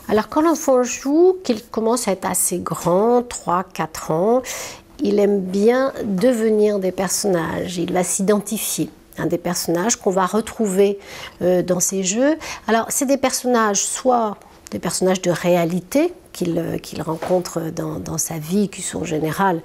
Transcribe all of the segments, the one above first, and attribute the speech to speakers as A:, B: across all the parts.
A: Alors quand l'enfant joue, qu'il commence à être assez grand, 3-4 ans, il aime bien devenir des personnages, il va s'identifier. Des personnages qu'on va retrouver dans ces jeux. Alors c'est des personnages, soit des personnages de réalité qu'il rencontre dans sa vie, qui sont en général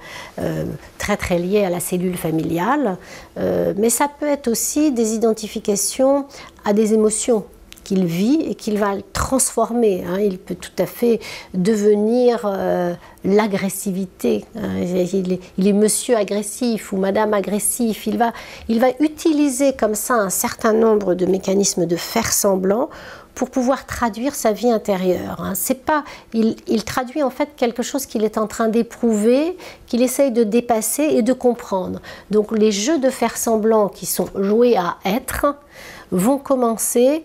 A: très liés à la cellule familiale, mais ça peut être aussi des identifications à des émotions qu'il vit et qu'il va transformer. Il peut tout à fait devenir l'agressivité. Il est monsieur agressif ou madame agressif. Il va utiliser comme ça un certain nombre de mécanismes de faire semblant pour pouvoir traduire sa vie intérieure. Il traduit en fait quelque chose qu'il est en train d'éprouver, qu'il essaye de dépasser et de comprendre. Donc les jeux de faire semblant qui sont joués à être vont commencer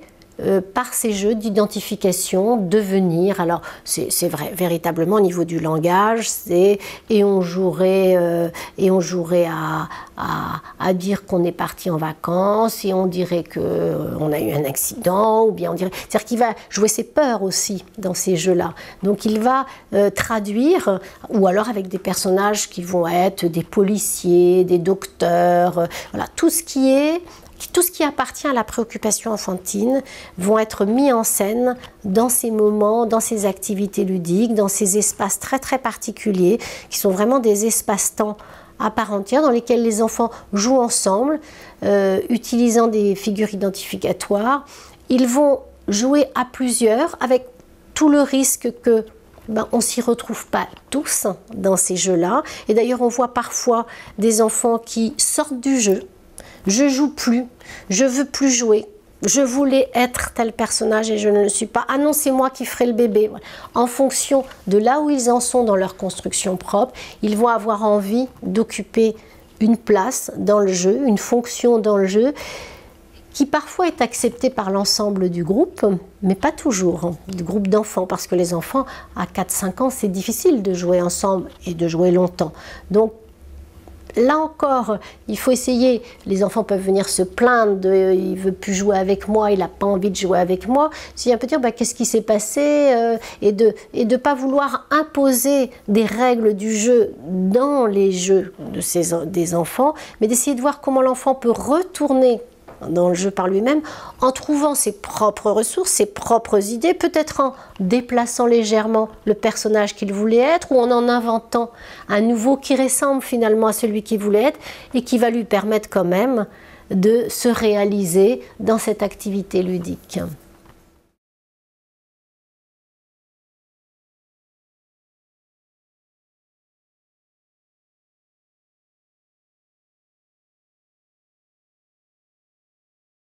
A: par ces jeux d'identification, devenir. Alors c'est vrai, véritablement au niveau du langage, et on jouerait à dire qu'on est parti en vacances et on dirait qu'on a eu un accident, ou bien on dirait, c'est-à-dire qu'il va jouer ses peurs aussi dans ces jeux-là. Donc il va traduire, ou alors avec des personnages qui vont être des policiers, des docteurs, voilà, tout ce qui appartient à la préoccupation enfantine vont être mis en scène dans ces moments, dans ces activités ludiques, dans ces espaces très particuliers, qui sont vraiment des espaces-temps à part entière, dans lesquels les enfants jouent ensemble, utilisant des figures identificatoires. Ils vont jouer à plusieurs, avec tout le risque que on ne s'y retrouve pas tous dans ces jeux-là. Et d'ailleurs, on voit parfois des enfants qui sortent du jeu. Je joue plus, je veux plus jouer, je voulais être tel personnage et je ne le suis pas. Ah non, c'est moi qui ferai le bébé. En fonction de là où ils en sont dans leur construction propre, ils vont avoir envie d'occuper une place dans le jeu, une fonction dans le jeu, qui parfois est acceptée par l'ensemble du groupe, mais pas toujours, du groupe d'enfants, parce que les enfants à 4-5 ans, c'est difficile de jouer ensemble et de jouer longtemps. Donc, là encore, il faut essayer. Les enfants peuvent venir se plaindre il ne veut plus jouer avec moi, il n'a pas envie de jouer avec moi. Si on peut dire qu'est-ce qui s'est passé et de ne pas vouloir imposer des règles du jeu dans les jeux des enfants, mais d'essayer de voir comment l'enfant peut retourner dans le jeu par lui-même, en trouvant ses propres ressources, ses propres idées, peut-être en déplaçant légèrement le personnage qu'il voulait être, ou en inventant un nouveau qui ressemble finalement à celui qu'il voulait être, et qui va lui permettre quand même de se réaliser dans cette activité ludique.